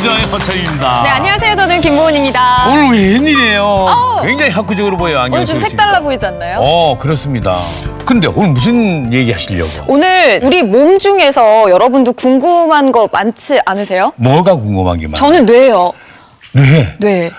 부자의 허철입니다. 네, 안녕하세요. 저는 김보은입니다. 오늘 웬일이에요? 굉장히 학구적으로 보여요. 안경 오늘 좀 쓰고 색달라 있으니까. 보이지 않나요? 그렇습니다. 근데 오늘 무슨 얘기 하시려고? 오늘 우리 몸 중에서 여러분도 궁금한 거 많지 않으세요? 뭐가 궁금한 게 많아요? 저는 뇌요. 네. 뇌.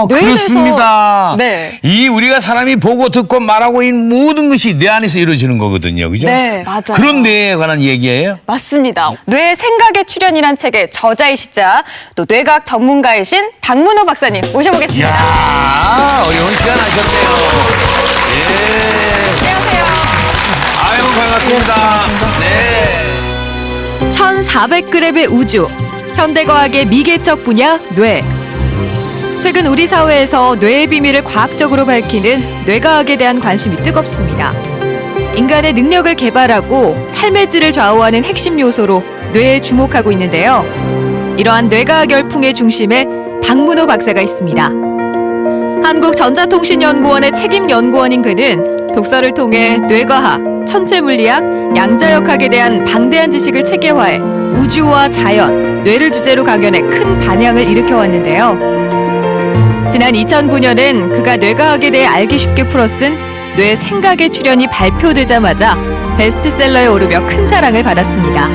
뇌에 그렇습니다. 대해서, 네. 이 우리가 사람이 보고 듣고 말하고 있는 모든 것이 뇌 안에서 이루어지는 거거든요. 그죠? 네, 맞아요. 그런 뇌에 관한 얘기예요? 맞습니다. 뇌 생각의 출현이란 책의 저자이시자 또 뇌과학 전문가이신 박문호 박사님 모셔보겠습니다. 이야, 어려운 시간 하셨네요. 예. 안녕하세요. 아유, 반갑습니다. 네. 1,400g의 우주, 현대과학의 미개척 분야 뇌. 최근 우리 사회에서 뇌의 비밀을 과학적으로 밝히는 뇌과학에 대한 관심이 뜨겁습니다. 인간의 능력을 개발하고 삶의 질을 좌우하는 핵심 요소로 뇌에 주목하고 있는데요. 이러한 뇌과학 열풍의 중심에 박문호 박사가 있습니다. 한국전자통신연구원의 책임 연구원인 그는 독서를 통해 뇌과학, 천체물리학, 양자역학에 대한 방대한 지식을 체계화해 우주와 자연, 뇌를 주제로 강연해 큰 반향을 일으켜왔는데요. 지난 2009년엔 그가 뇌과학에 대해 알기 쉽게 풀어쓴 뇌 생각의 출현이 발표되자마자 베스트셀러에 오르며 큰 사랑을 받았습니다.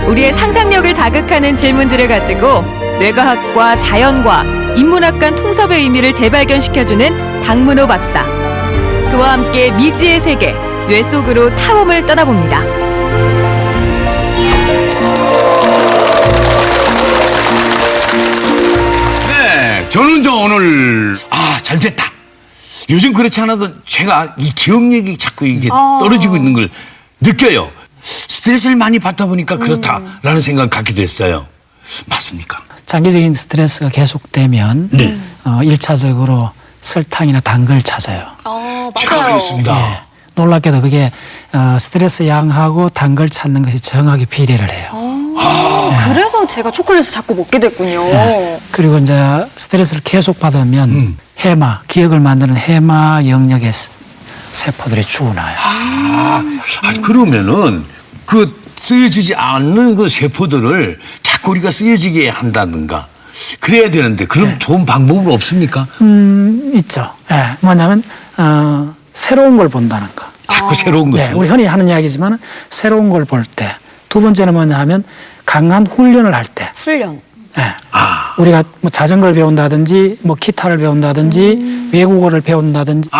우리의 상상력을 자극하는 질문들을 가지고 뇌과학과 자연과학, 인문학 간 통섭의 의미를 재발견시켜주는 박문호 박사. 그와 함께 미지의 세계, 뇌 속으로 탐험을 떠나봅니다. 저는 오늘 잘 됐다. 요즘 그렇지 않아도 제가 이 기억력이 자꾸 이게 떨어지고 있는 걸 느껴요. 스트레스를 많이 받다 보니까 그렇다라는 생각을 갖게 됐어요. 맞습니까? 장기적인 스트레스가 계속되면 네. 1차적으로 설탕이나 단 걸 찾아요. 제가 맞아요. 그랬습니다. 예. 놀랍게도 그게 스트레스 양하고 단 걸 찾는 것이 정확히 비례를 해요. 그래서 제가 초콜릿을 자꾸 먹게 됐군요. 그리고 이제 스트레스를 계속 받으면 해마, 기억을 만드는 해마 영역의 세포들이 죽어나요. 아니 그러면은 그 쓰여지지 않는 그 세포들을 자꾸 우리가 쓰여지게 한다든가 그래야 되는데 그럼 좋은 방법은 없습니까? 있죠. 예. 뭐냐면 새로운 걸 본다는 거. 자꾸 새로운 것을. 네, 우리 흔히 하는 이야기지만 새로운 걸 볼 때. 두 번째는 뭐냐 하면 강한 훈련을 할 때. 훈련. 네. 우리가 뭐 자전거를 배운다든지 뭐 기타를 배운다든지 외국어를 배운다든지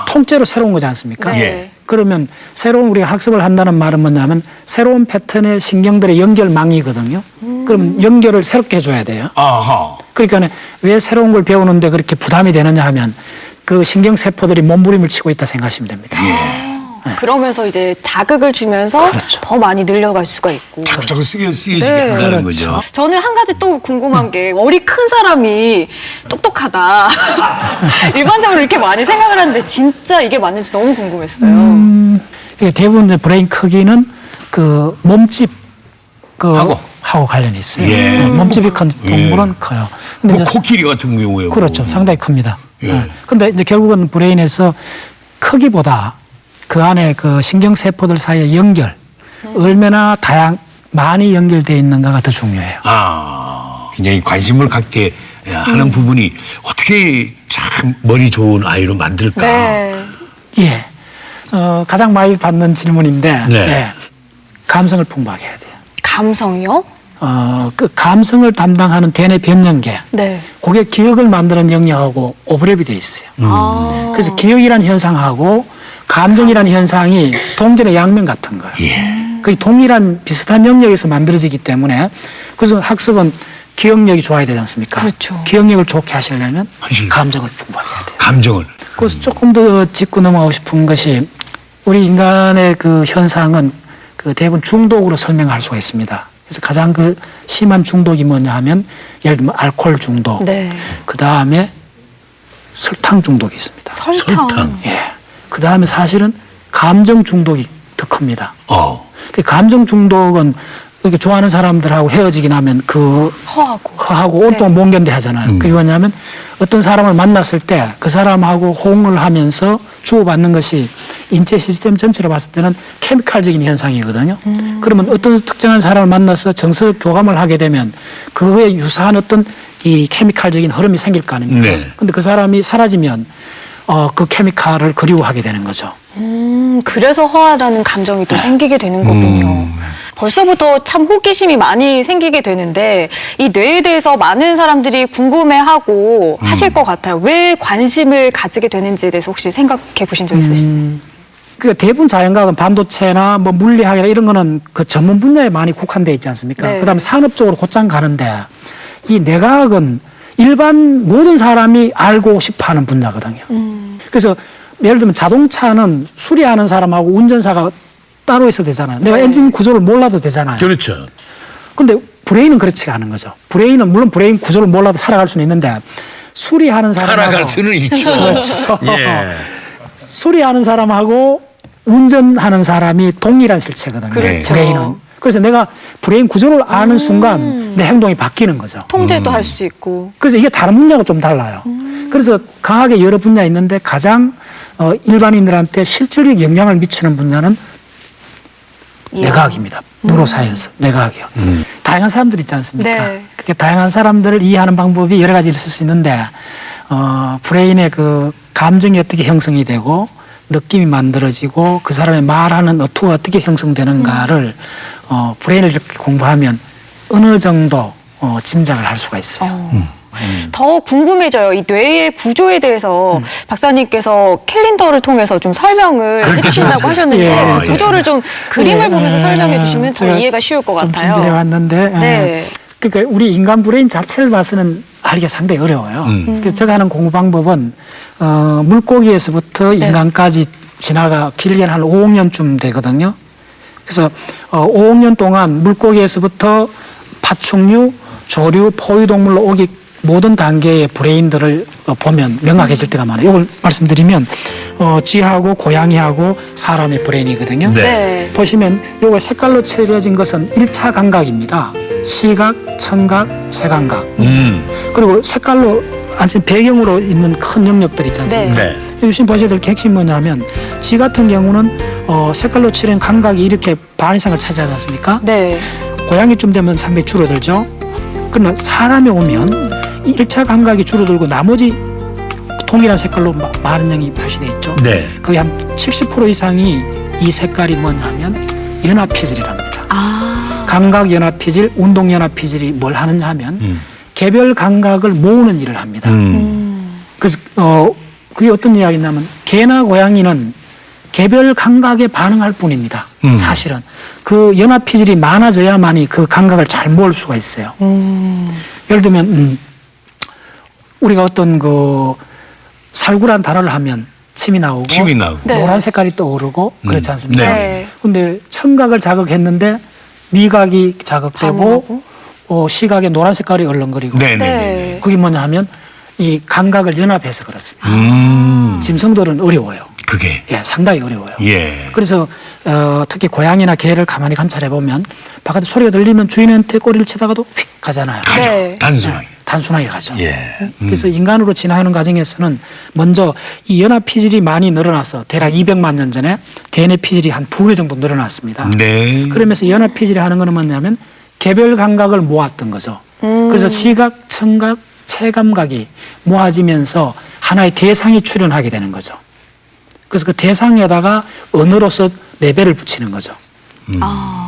통째로 새로운 거지 않습니까? 네. 예. 그러면 새로운 우리가 학습을 한다는 말은 뭐냐면 새로운 패턴의 신경들의 연결망이거든요. 그럼 연결을 새롭게 해줘야 돼요. 아하. 그러니까 왜 새로운 걸 배우는데 그렇게 부담이 되느냐 하면 그 신경세포들이 몸부림을 치고 있다 생각하시면 됩니다. 그러면서 이제 자극을 주면서 그렇죠. 더 많이 늘려갈 수가 있고. 자꾸 쓰여지게 네. 한다는 그렇죠. 거죠. 저는 한 가지 또 궁금한 게 머리 큰 사람이 똑똑하다. 일반적으로 이렇게 많이 생각을 하는데 진짜 이게 맞는지 너무 궁금했어요. 대부분 이제 브레인 크기는 그 몸집 하고 관련이 있어요. 예. 몸집이 큰 동물은 커요. 근데 뭐 이제 코끼리 같은 경우에 그렇죠. 뭐. 상당히 큽니다. 예. 근데 이제 결국은 브레인에서 크기보다 그 안에 그 신경세포들 사이의 연결, 얼마나 많이 연결되어 있는가가 더 중요해요. 굉장히 관심을 갖게 하는 부분이 어떻게 참 머리 좋은 아이로 만들까? 네. 예. 가장 많이 받는 질문인데, 네. 예. 감성을 풍부하게 해야 돼요. 감성이요? 그 감성을 담당하는 대뇌 변연계, 네. 그게 기억을 만드는 영역하고 오버랩이 돼 있어요. 그래서 기억이라는 현상하고 감정이라는 현상이 동전의 양면 같은 거예요. 거의 동일한 비슷한 영역에서 만들어지기 때문에 그래서 학습은 기억력이 좋아야 되지 않습니까? 그렇죠. 기억력을 좋게 하시려면 감정을 풍부하게 해야 돼요. 감정을. 그래서 조금 더 짚고 넘어가고 싶은 것이 우리 인간의 그 현상은 그 대부분 중독으로 설명할 수가 있습니다. 그래서 가장 그 심한 중독이 뭐냐 하면 예를 들면 알코올 중독, 네. 그 다음에 설탕 중독이 있습니다. 설탕. 예. 그 다음에 사실은 감정 중독이 더 큽니다. 어. 그 감정 중독은 그러니까 좋아하는 사람들하고 헤어지긴 하면 그 허하고 온동안 못 견뎌 하잖아요. 그게 뭐냐면 어떤 사람을 만났을 때 그 사람하고 호응을 하면서 주고받는 것이 인체 시스템 전체로 봤을 때는 케미칼적인 현상이거든요. 그러면 어떤 특정한 사람을 만나서 정서적 교감을 하게 되면 그에 유사한 어떤 이 케미칼적인 흐름이 생길 거 아닙니까? 네. 근데 그 사람이 사라지면 그 케미칼을 그리워하게 되는 거죠. 그래서 허하라는 감정이 또 생기게 되는 거군요. 벌써부터 참 호기심이 많이 생기게 되는데 이 뇌에 대해서 많은 사람들이 궁금해하고 하실 것 같아요. 왜 관심을 가지게 되는지에 대해서 혹시 생각해 보신 적 있으신가요? 그 대부분 자연과학은 반도체나 뭐 물리학이나 이런 거는 그 전문 분야에 많이 국한돼 있지 않습니까? 네. 그다음에 산업적으로 곧장 가는데 이 뇌과학은 일반 모든 사람이 알고 싶어하는 분야거든요. 그래서 예를 들면 자동차는 수리하는 사람하고 운전사가 따로 있어도 되잖아요. 내가 네. 엔진 구조를 몰라도 되잖아요. 그렇죠. 근데 브레인은 그렇지가 않은 거죠. 브레인은 물론 브레인 구조를 몰라도 살아갈 수는 있는데 수리하는 사람하고 살아갈 수는 있죠. 그렇죠. 예. 수리하는 사람하고 운전하는 사람이 동일한 실체거든요. 그렇죠. 브레인은. 그래서 내가 브레인 구조를 아는 순간 내 행동이 바뀌는 거죠. 통제도 할 수 있고. 그래서 이게 다른 분야가 좀 달라요. 그래서 강하게 여러 분야 있는데 가장 일반인들한테 실질적 영향을 미치는 분야는 뇌과학입니다. 뉴로사이언스, 뇌과학이요. 다양한 사람들 있지 않습니까? 네. 그렇게 다양한 사람들을 이해하는 방법이 여러 가지 있을 수 있는데 브레인의 그 감정이 어떻게 형성이 되고 느낌이 만들어지고 그 사람의 말하는 어투가 어떻게 형성되는가를 브레인을 이렇게 공부하면 어느 정도 짐작을 할 수가 있어요. 더 궁금해져요. 이 뇌의 구조에 대해서 박사님께서 캘린더를 통해서 좀 설명을 해주신다고 하셨는데 예, 구조를 좀 그림을 보면서 설명해 주시면 더 제가 이해가 쉬울 것 좀 같아요. 준비해 왔는데 네. 그러니까 우리 인간 브레인 자체를 봐서는 알기가 상당히 어려워요. 그래서 제가 하는 공부 방법은 물고기에서부터 인간까지 지나가 길게 한 5억 년쯤 되거든요. 그래서 5억 년 동안 물고기에서부터 파충류, 조류, 포유동물로 오기 모든 단계의 브레인들을 보면 명확해질 때가 많아요. 이걸 말씀드리면 쥐하고 고양이하고 사람의 브레인이거든요. 네. 네. 보시면 요거 색깔로 칠해진 것은 1차 감각입니다. 시각, 청각, 체감각. 그리고 색깔로 아주 배경으로 있는 큰 영역들 있지 않습니까? 네. 요즘 보셔야 될 핵심 뭐냐면 쥐 같은 경우는 색깔로 칠한 감각이 이렇게 반 이상을 차지하지 않습니까? 네. 고양이쯤 되면 상당히 줄어들죠. 그러나 사람이 오면 이 1차 감각이 줄어들고 나머지 동일한 색깔로 많은 영이 표시되어 있죠. 네. 거의 한 70% 이상이 이 색깔이 뭐냐면 연합피질이랍니다. 감각 연합피질, 운동 연합피질이 뭘 하느냐 하면 개별 감각을 모으는 일을 합니다. 그래서 그게 어떤 이야기냐면 개나 고양이는 개별 감각에 반응할 뿐입니다. 사실은 그 연합피질이 많아져야만이 그 감각을 잘 모을 수가 있어요. 예를 들면 우리가 어떤 그 살구란 단어를 하면 침이 나오고 네. 노란 색깔이 떠오르고 그렇지 않습니까? 네. 근데 청각을 자극했는데 미각이 자극되고 시각에 노란 색깔이 얼렁거리고 네네네. 네. 그게 뭐냐 하면 이 감각을 연합해서 그렇습니다. 짐승들은 어려워요. 그게. 예, 상당히 어려워요. 예. 그래서 특히 고양이나 개를 가만히 관찰해 보면 바깥에 소리가 들리면 주인한테 꼬리를 치다가도 휙 가잖아요. 가죠. 네. 단순하게. 단순하게 가죠. 예. 그래서 인간으로 진화하는 과정에서는 먼저 이 연합 피질이 많이 늘어나서 대략 200만 년 전에 DNA 피질이 한 2배 정도 늘어났습니다. 네. 그러면서 연합 피질이 하는 거는 뭐냐면 개별 감각을 모았던 거죠. 그래서 시각, 청각, 체감각이 모아지면서 하나의 대상이 출현하게 되는 거죠. 그래서 그 대상에다가 언어로서 레벨을 붙이는 거죠.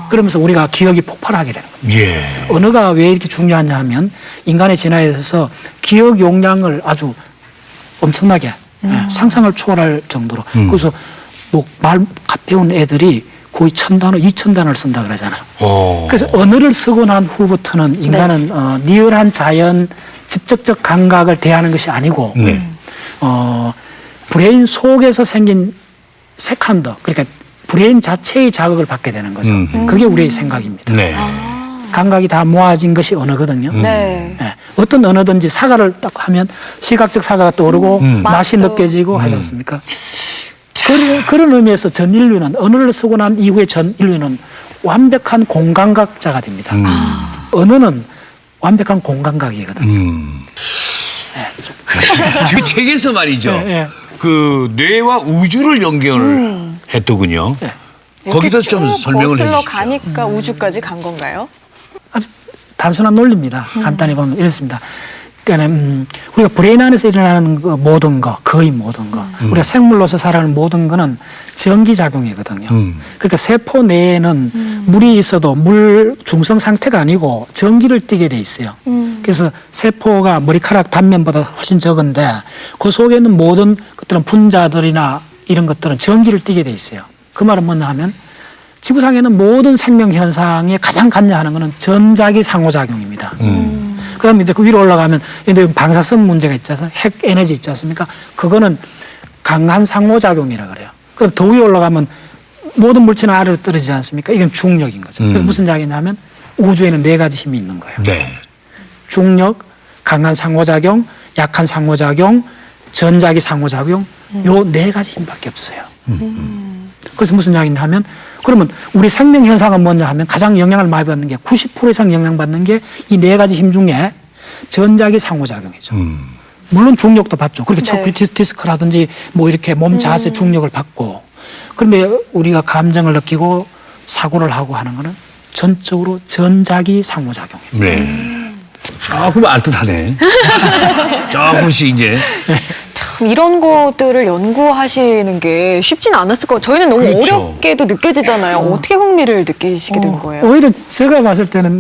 그러면서 우리가 기억이 폭발하게 되는 겁니다. 예. 언어가 왜 이렇게 중요하냐 하면 인간의 진화에 있어서 기억 용량을 아주 엄청나게 상상을 초월할 정도로 그래서 뭐 말 배운 애들이 거의 1000단어, 2000단어를 쓴다 그러잖아요. 그래서 언어를 쓰고 난 후부터는 인간은 리얼한 자연, 직접적 감각을 대하는 것이 아니고 네. 브레인 속에서 생긴 세컨더, 그러니까 브레인 자체의 자극을 받게 되는 거죠. 그게 우리의 생각입니다. 네. 감각이 다 모아진 것이 언어거든요. 네. 예, 어떤 언어든지 사과를 딱 하면 시각적 사과가 떠오르고 맛이 맛도. 느껴지고 하지 않습니까? 그런 의미에서 전 인류는 언어를 쓰고 난 이후에 전 인류는 완벽한 공감각자가 됩니다. 언어는 완벽한 공감각이거든요. 그렇죠. 지금 책에서 말이죠. 네. 그 뇌와 우주를 연결했더군요. 네. 거기서 좀 설명을 거슬러 해주십시오. 가니까 우주까지 간 건가요? 아주 단순한 논리입니다. 간단히 보면 이렇습니다. 그러니까 우리가 브레인 안에서 일어나는 그 모든 거, 거의 모든 거, 우리가 생물로서 살아가는 모든 거는 전기작용이거든요. 그러니까 세포 내에는 물이 있어도 물 중성 상태가 아니고 전기를 띠게 돼 있어요. 그래서 세포가 머리카락 단면보다 훨씬 적은데 그 속에 있는 모든 것들은 분자들이나 이런 것들은 전기를 띠게 돼 있어요. 그 말은 뭐냐 하면 지구상에는 모든 생명 현상에 가장 관여하는 것은 전자기 상호작용입니다. 그다음에 이제 그 위로 올라가면 방사성 문제가 있지 않습니까? 핵 에너지 있지 않습니까? 그거는 강한 상호작용이라 그래요. 그럼 더 위에 올라가면 모든 물체는 아래로 떨어지지 않습니까? 이건 중력인 거죠. 그래서 무슨 이야기냐면 우주에는 4가지 힘이 있는 거예요. 네. 중력, 강한 상호작용, 약한 상호작용, 전자기 상호작용, 요 4가지 힘밖에 없어요. 그래서 무슨 이야기냐 하면 그러면 우리 생명 현상은 뭐냐 하면 가장 영향을 많이 받는 게 90% 이상 영향받는 게 이 4가지 힘 중에 전자기 상호작용이죠. 물론 중력도 받죠. 그렇게 네. 디스크라든지 뭐 이렇게 몸 자세 중력을 받고 그런데 우리가 감정을 느끼고 사고를 하고 하는 거는 전적으로 전자기 상호작용입니다. 네. 조금 알듯하네. 조금씩 이제. 참 이런 것들을 연구하시는 게 쉽진 않았을 것 같아요. 저희는 너무 그렇죠. 어렵게도 느껴지잖아요. 어떻게 흥미를 느끼시게 된 거예요? 오히려 제가 봤을 때는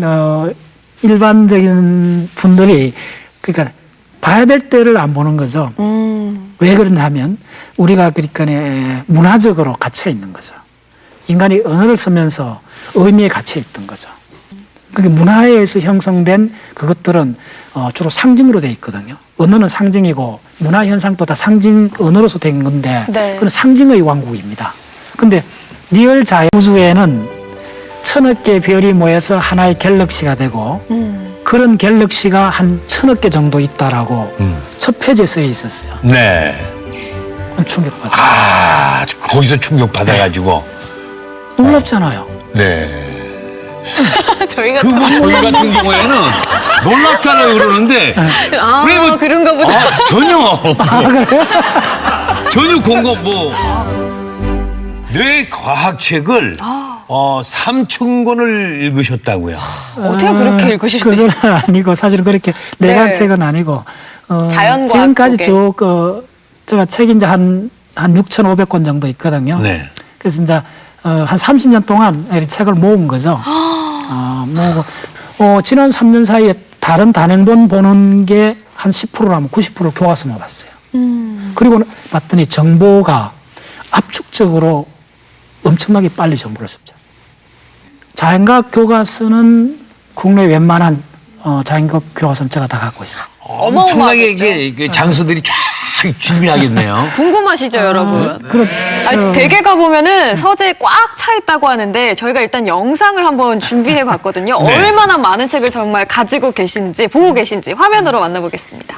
일반적인 분들이 그러니까 봐야 될 때를 안 보는 거죠. 왜 그러냐면 우리가 그러니까 문화적으로 갇혀 있는 거죠. 인간이 언어를 쓰면서 의미에 갇혀 있던 거죠. 그게 문화에 의해서 형성된 그것들은 주로 상징으로 돼 있거든요. 언어는 상징이고 문화 현상도 다 상징 언어로서 된 건데 네. 그건 상징의 왕국입니다. 근데 리얼 자연 우주에는 1000억 개의 별이 모여서 하나의 갤럭시가 되고 그런 갤럭시가 한 1000억 개 정도 있다라고 첫 페이지에 써 있었어요. 네. 충격받아요. 아, 거기서 충격받아가지고. 놀랍잖아요. 네. 저희가 그거 저희 같은 경우에는 놀랍잖아요 그러는데. 왜 뭐- 그런가 보다. 전혀. 전혀 공감 뇌 과학책을 3,000권을 읽으셨다고요. 어떻게 그렇게 읽으실 수 그건 있어요? 아니고 사실은 그렇게 네. 내가 책은 아니고 자연과학 지금까지 쪽에. 쭉 제가 책이 이제 한 6,500권 정도 있거든요. 네. 그래서 이제 한 30년 동안 이 책을 모은 거죠. 모으고 지난 3년 사이에 다른 단행본 보는 게 한 10%라면 90%를 교과서만 봤어요. 그리고 봤더니 정보가 압축적으로 엄청나게 빨리 정보를 씁니다. 자연과학 교과서는 국내 웬만한 자연과학 교과서는 제가 다 갖고 있어요. 엄청나게 이게 장소들이 쫙 준비하겠네요. 궁금하시죠, 여러분? 그렇죠. 아니, 댁에 가보면은 서재에 꽉 차 있다고 하는데 저희가 일단 영상을 한번 준비해 봤거든요. 네. 얼마나 많은 책을 정말 가지고 계신지, 보고 계신지 화면으로 만나보겠습니다.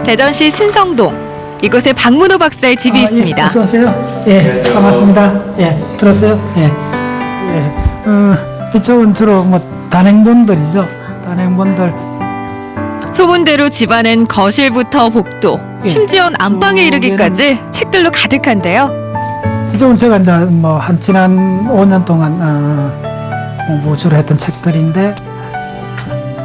대전시 신성동. 이곳에 박문호 박사의 집이 예, 있습니다. 어서 오세요. 예, 반갑습니다. 예, 들었어요? 예, 예. 이쪽은 주로 뭐 단행본들이죠. 단행본들. 소문대로 집안은 거실부터 복도, 예. 심지어는 안방에 이르기까지 책들로 가득한데요. 이쪽은 제가 이제 뭐 한 지난 5년 동안 공부 주로 했던 책들인데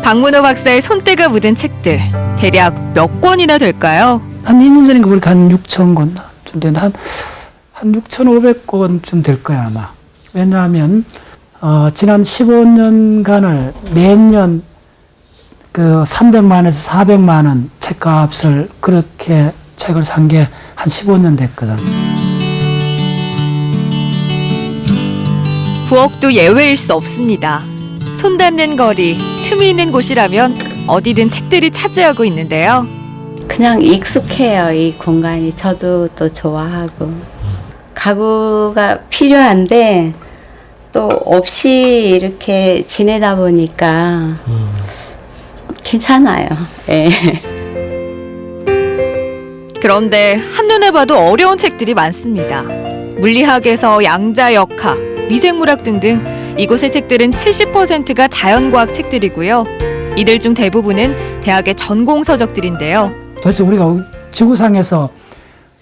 박문호 박사의 손때가 묻은 책들 대략 몇 권이나 될까요? 한 2년 전인가 보니까 한 6,000권 좀 되는데 한 6,500권 좀 될 거야 아마. 왜냐하면 지난 15년간을 매년 그 300만에서 400만 원 책값을 그렇게 책을 산 게 한 15년 됐거든. 부엌도 예외일 수 없습니다. 손 닿는 거리, 틈이 있는 곳이라면 어디든 책들이 차지하고 있는데요. 그냥 익숙해요, 이 공간이. 저도 또 좋아하고. 가구가 필요한데 또 없이 이렇게 지내다 보니까 괜찮아요. 예. 그런데 한눈에 봐도 어려운 책들이 많습니다. 물리학에서 양자역학, 미생물학 등등 이곳의 책들은 70%가 자연과학 책들이고요. 이들 중 대부분은 대학의 전공 서적들인데요. 도대체 우리가 지구상에서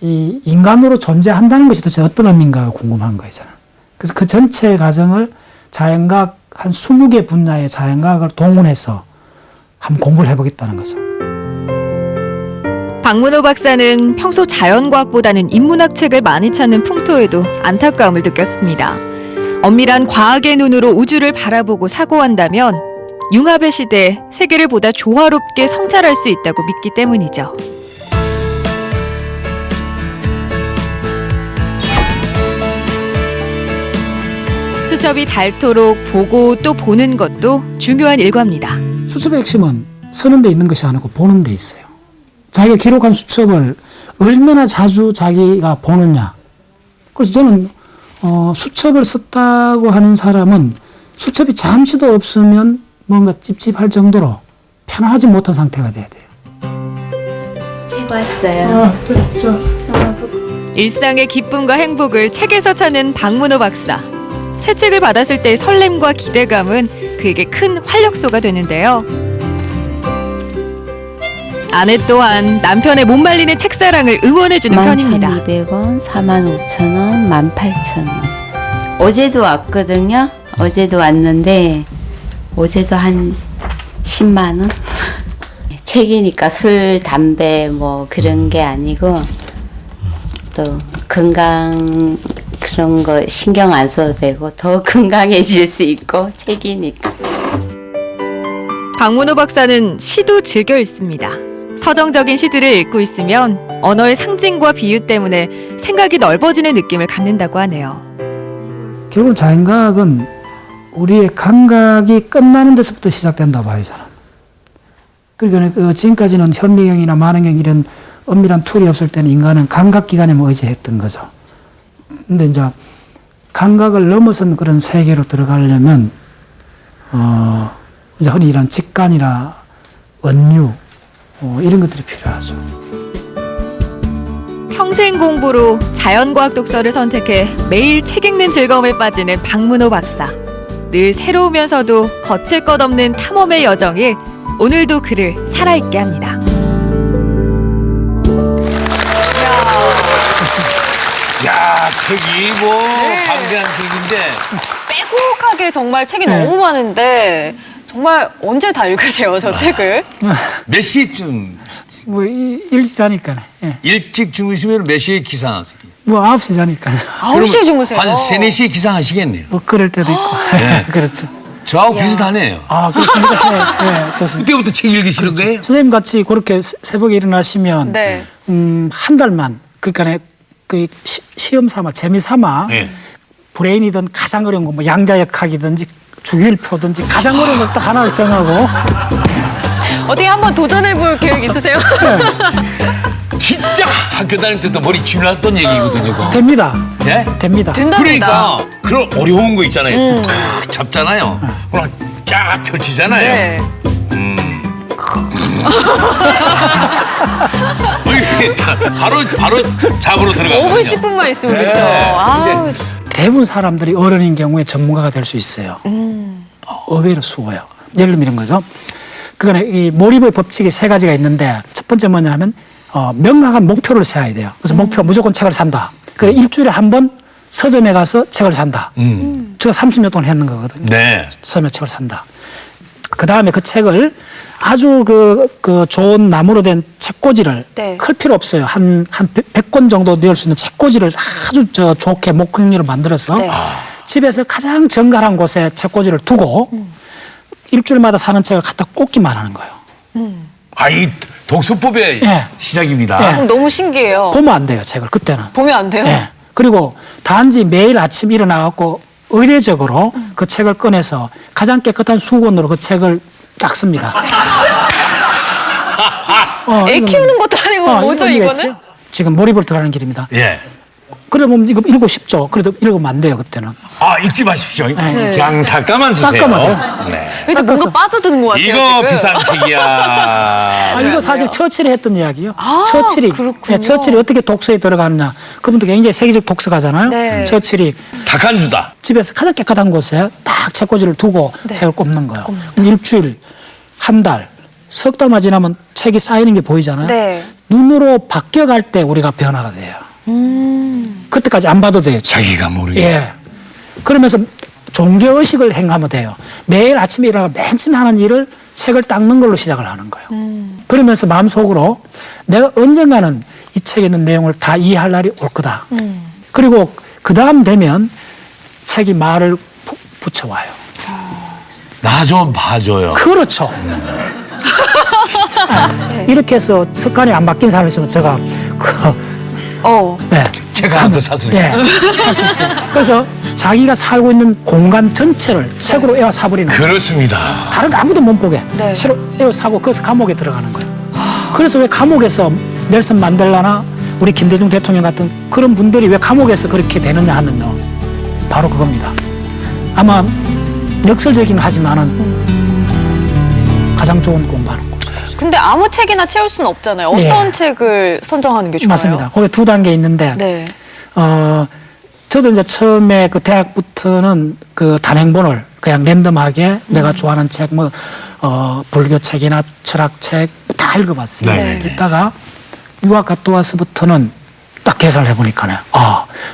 이 인간으로 존재한다는 것이 도대체 어떤 의미인가가 궁금한 거잖아. 그래서 그 전체 과정을 자연과학 한 20개 분야의 자연과학을 동원해서 한번 공부를 해보겠다는 거죠. 박문호 박사는 평소 자연과학보다는 인문학 책을 많이 찾는 풍토에도 안타까움을 느꼈습니다. 엄밀한 과학의 눈으로 우주를 바라보고 사고한다면 융합의 시대에 세계를 보다 조화롭게 성찰할 수 있다고 믿기 때문이죠. 수첩이 닳도록 보고 또 보는 것도 중요한 일과입니다. 수첩의 핵심은 쓰는 데 있는 것이 아니고 보는 데 있어요. 자기가 기록한 수첩을 얼마나 자주 자기가 보느냐. 그래서 저는 수첩을 썼다고 하는 사람은 수첩이 잠시도 없으면 뭔가 찝찝할 정도로 편안하지 못한 상태가 돼야 돼요. 책 왔어요. 일상의 기쁨과 행복을 책에서 찾는 박문호 박사. 새 책을 받았을 때의 설렘과 기대감은 그에게 큰 활력소가 되는데요. 아내 또한 남편의 못 말리는 책사랑을 응원해주는 편입니다. 11,200원, 45,000원, 18,000원. 어제도 왔거든요. 어제도 왔는데 어제도 한 10만 원. 책이니까 술, 담배 뭐 그런 게 아니고 또 건강 그런 거 신경 안 써도 되고 더 건강해질 수 있고 책이니까. 박문호 박사는 시도 즐겨 읽습니다. 서정적인 시들을 읽고 있으면 언어의 상징과 비유 때문에 생각이 넓어지는 느낌을 갖는다고 하네요. 결국 자연과학은 우리의 감각이 끝나는 데서부터 시작된다고 봐요, 저는. 그러니까 지금까지는 현미경이나 만원경 이런 엄밀한 툴이 없을 때는 인간은 감각기관에 의지했던 거죠. 근데 이제 감각을 넘어선 그런 세계로 들어가려면 이제 흔히 이런 직관이나 은유 이런 것들이 필요하죠. 평생 공부로 자연과학 독서를 선택해 매일 책 읽는 즐거움에 빠지는 박문호 박사. 늘 새로우면서도 거칠 것 없는 탐험의 여정이 오늘도 그를 살아있게 합니다. 야, 책이 뭐 방대한 책인데 빼곡하게 정말 책이 네. 너무 많은데 정말 언제 다 읽으세요, 저 책을? 몇 시쯤 뭐 일찍 자니까. 예. 일찍 주무시면 몇 시에 기상하세요? 뭐 9시 자니까. 9시에 주무세요. 한 3, 4시에 기상하시겠네요. 뭐 그럴 때도 있고. 네. 그렇죠. 저하고 비슷하네요. 아, 그렇습니까? 네, 좋습니다. 그때부터 책 읽으시는 거예요? 선생님 같이 그렇게 새벽에 일어나시면 네. 한 달만 그러니까 그 시험 삼아 재미 삼아 네. 브레인이든 가장 어려운 거 뭐 양자역학이든지 주기율표든지 가장 어려운 걸 딱 하나를 정하고 어떻게 한번 도전해볼 계획 있으세요? 진짜 학교 다닐 때도 머리 쥐났던 얘기거든요. 그거. 됩니다. 예? 됩니다. 된답니다. 그러니까 그런 어려운 거 있잖아요. 탁 잡잖아요. 그럼 쫙 펼치잖아요. 네. 이게 다 바로 잡으러 들어가거든요. 5분, 10분만 있으면 네. 그렇죠. 아, 대부분 사람들이 어른인 경우에 전문가가 될 수 있어요. 의외로 수고해요. 예를 들면 이런 거죠. 그거는 이 몰입의 법칙이 3가지가 있는데 첫 번째 뭐냐면 명확한 목표를 세워야 돼요. 그래서 목표 무조건 책을 산다. 그래 일주일에 한 번 서점에 가서 책을 산다. 제가 30년 동안 했는 거거든요. 네. 서점에 책을 산다. 그 다음에 그 책을 아주 그 좋은 나무로 된 책꽂이를 네. 클 필요 없어요. 한 100권 정도 넣을 수 있는 책꽂이를 아주 좋게 목획류로 만들어서 네. 집에서 가장 정갈한 곳에 책꽂이를 두고 일주일마다 사는 책을 갖다 꽂기만 하는 거예요. 이 독서법의 예. 시작입니다. 예. 너무 신기해요. 보면 안 돼요, 책을 그때는. 보면 안 돼요? 예. 그리고 단지 매일 아침 일어나갖고 의례적으로 그 책을 꺼내서 가장 깨끗한 수건으로 그 책을 닦습니다. 애 키우는 것도 아니고 뭐죠, 이거 이거는? 있어요? 지금 몰입을 들어가는 길입니다. 예. 그러면 이거 읽고 싶죠. 그래도 읽으면 안 돼요, 그때는. 아, 읽지 마십시오. 네. 그냥 닦아만 주세요. 닦아만 돼요. 네. 근데 뭔가 빠져드는 것 같아요. 이거 지금. 비싼 책이야. 아, 이거 사실 처칠이 했던 이야기요. 아, 처칠이. 그렇군요. 예, 처칠이 어떻게 독서에 들어가느냐. 그분도 굉장히 세계적 독서가잖아요. 네. 처칠이 닭한주다. 집에서 가장 깨끗한 곳에 딱 책꽂이를 두고 네. 책을 꼽는 거예요. 그럼 일주일, 한 달, 석 달만 지나면 책이 쌓이는 게 보이잖아요. 네. 눈으로 바뀌어갈 때 우리가 변화가 돼요. 그때까지 안 봐도 돼요. 자기가 모르게. 예. 그러면서 종교의식을 행하면 돼요. 매일 아침에 일어나서 맨 처음에 하는 일을 책을 닦는 걸로 시작을 하는 거예요. 그러면서 마음속으로 내가 언젠가는 이 책에 있는 내용을 다 이해할 날이 올 거다. 그리고 그 다음 되면 책이 말을 붙여와요. 나 좀 봐줘요. 그렇죠. 이렇게 해서 습관이 안 바뀐 사람이 있으면 제가 네. 책 하나 더 사주세요. 네, 할 수 있어요. 그래서 자기가 살고 있는 공간 전체를 책으로 에워 사버리는 거예요. 그렇습니다. 다른 거 아무도 못 보게 네. 책으로 에워 사고 거기서 감옥에 들어가는 거예요. 그래서 왜 감옥에서 넬슨 만델라나 우리 김대중 대통령 같은 그런 분들이 왜 감옥에서 그렇게 되느냐 하면요. 바로 그겁니다. 아마 역설적이긴 하지만은 가장 좋은 공부하는 거. 근데 아무 책이나 채울 수는 없잖아요. 어떤 예. 책을 선정하는 게 좋아요? 맞습니다. 거기 두 단계 있는데 네. 저도 이제 처음에 그 대학부터는 그 단행본을 그냥 랜덤하게 내가 좋아하는 책, 불교 책이나 철학 책 다 읽어봤어요. 네. 읽다가 유학 갔다 와서부터는 딱 계산을 해보니까요.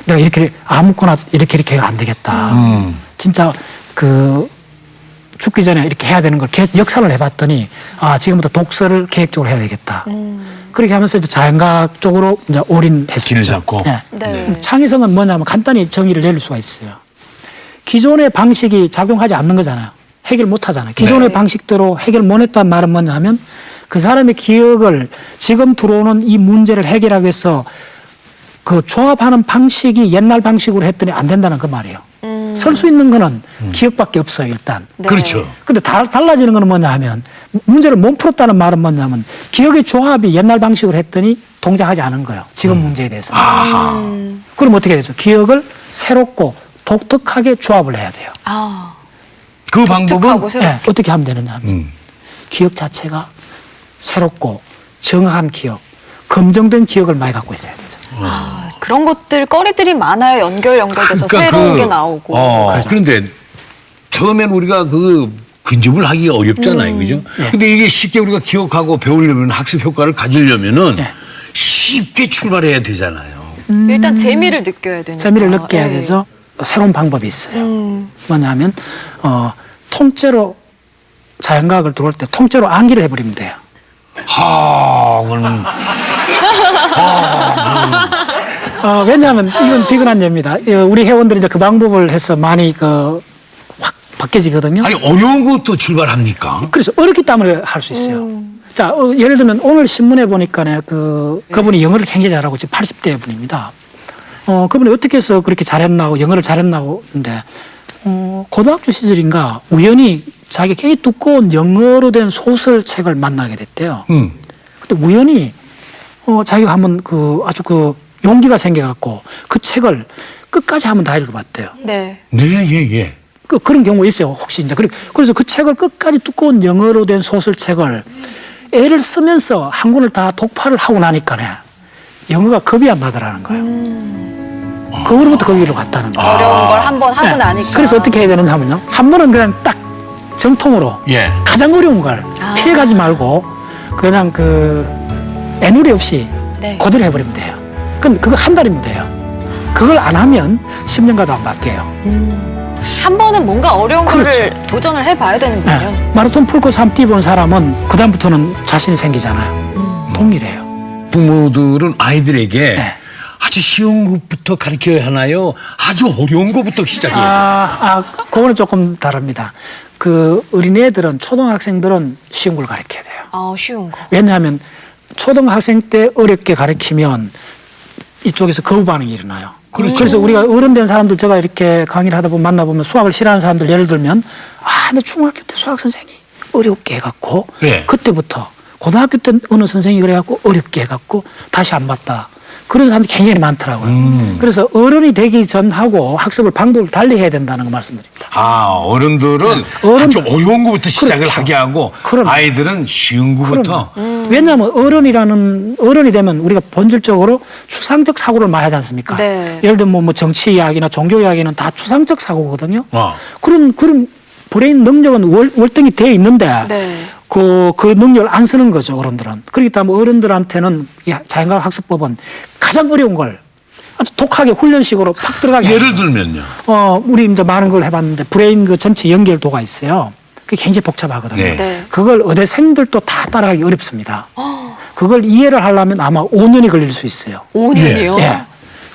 내가 이렇게 아무거나 이렇게 안 되겠다. 진짜 그 죽기 전에 이렇게 해야 되는 걸 계속 역사를 해봤더니 지금부터 독서를 계획적으로 해야 되겠다. 그렇게 하면서 이제 자연과학 쪽으로 이제 올인했었죠. 길을 잡고. 네. 네. 창의성은 뭐냐면 간단히 정의를 내릴 수가 있어요. 기존의 방식이 작용하지 않는 거잖아요. 해결 못 하잖아요. 기존의 방식대로 해결 못 했다는 말은 뭐냐 하면 그 사람의 기억을 지금 들어오는 이 문제를 해결하기 위해서 그 조합하는 방식이 옛날 방식으로 했더니 안 된다는 그 말이에요. 설 수 있는 거는 기억밖에 없어요, 일단. 네. 그렇죠. 근데 달라지는 거는 뭐냐 하면 문제를 못 풀었다는 말은 뭐냐면 기억의 조합이 옛날 방식으로 했더니 동작하지 않은 거예요. 지금 문제에 대해서. 그럼 어떻게 되죠? 기억을 새롭고 독특하게 조합을 해야 돼요. 그 독특하고 방법은 새롭게. 어떻게 하면 되느냐 하면 기억 자체가 새롭고 정확한 기억, 검증된 기억을 많이 갖고 있어야 되죠. 그런 것들 거리들이 많아요. 연결돼서 새로운 게 나오고. 그런데 처음엔 우리가 그 근접을 하기가 어렵잖아요. 그죠? 근데 이게 쉽게 우리가 기억하고 배우려면 학습 효과를 가지려면은 쉽게 출발해야 되잖아요. 일단 재미를 느껴야 되니까. 재미를 느껴야 네. 되죠. 새로운 방법이 있어요. 뭐냐면 통째로 자연과학을 들어올 때 통째로 암기를 해버리면 돼요. 그건 왜냐하면 이건 비근한 예입니다. 우리 회원들이 이제 그 방법을 해서 많이 확 바뀌어지거든요. 아니 어려운 것도 출발합니까? 그래서 어렵기 때문에 할 수 있어요. 자, 예를 들면 오늘 신문에 보니까 그분이 영어를 굉장히 잘하고 지금 80대 분입니다. 그분이 어떻게 해서 그렇게 잘했나고 영어를 잘했나고 근데 고등학교 시절인가 우연히 자기 굉장히 두꺼운 영어로 된 소설책을 만나게 됐대요. 근데 우연히 자기가 한번 아주 용기가 생겨갖고 그 책을 끝까지 한번 다 읽어봤대요. 네. 예. 그런 경우 있어요. 혹시 이제 그래서 그 책을 끝까지 두꺼운 영어로 된 소설책을 애를 쓰면서 한 권을 다 독파를 하고 나니까네 영어가 겁이 안 나더라는 거예요. 그거로부터 거기로 갔다는 거예요. 어려운 걸 한번 하고 나니까. 그래서 어떻게 해야 되느냐 하면요. 한 번은 그냥 딱 정통으로 가장 어려운 걸 피해가지 말고 그냥 애누리 없이 네. 그대로 해버리면 돼요. 그럼 그거 한 달이면 돼요. 그걸 안 하면 10년 가도 안 바뀌어요. 한 번은 뭔가 어려운 그렇죠. 거를 도전을 해봐야 되는군요. 마라톤 풀코스 한번 뛰어본 사람은 그다음부터는 자신이 생기잖아요. 동일해요. 부모들은 아이들에게 네. 아주 쉬운 것부터 가르쳐야 하나요? 아주 어려운 것부터 시작해요. 그거는 조금 다릅니다. 어린애들은 초등학생들은 쉬운 걸 가르쳐야 돼요. 쉬운 거. 왜냐하면 초등학생 때 어렵게 가르치면 이쪽에서 거부 반응이 일어나요. 그래서 우리가 어른 된 사람들 제가 이렇게 강의를 하다 보면 만나보면 수학을 싫어하는 사람들 예를 들면 내 중학교 때 수학 선생님이 어렵게 해갖고 그때부터 고등학교 때 어느 선생님이 그래갖고 어렵게 해갖고 다시 안 봤다. 그런 사람들이 굉장히 많더라고요. 그래서 어른이 되기 전하고 학습을 방법을 달리 해야 된다는 거 말씀드립니다. 아, 어른들은 어른들. 좀 어려운 것부터 시작을 그렇죠. 하게 하고 그럼. 아이들은 쉬운 것부터. 왜냐하면 어른이 되면 우리가 본질적으로 추상적 사고를 많이 하지 않습니까? 네. 예를 들면 뭐 정치 이야기나 종교 이야기는 다 추상적 사고거든요. 어. 그런 브레인 능력은 월등히 돼 있는데 네. 그 능력을 안 쓰는 거죠, 어른들은. 그렇기 때문에 어른들한테는 이 자연과학 학습법은 가장 어려운 걸 아주 독하게 훈련식으로 팍 들어가게. 예를 들면요. 우리 이제 많은 걸 해봤는데 브레인 그 전체 연결도가 있어요. 그게 굉장히 복잡하거든요. 네. 네. 그걸 의대생들도 다 따라가기 어렵습니다. 그걸 이해를 하려면 아마 5년이 걸릴 수 있어요. 5년이요? 예.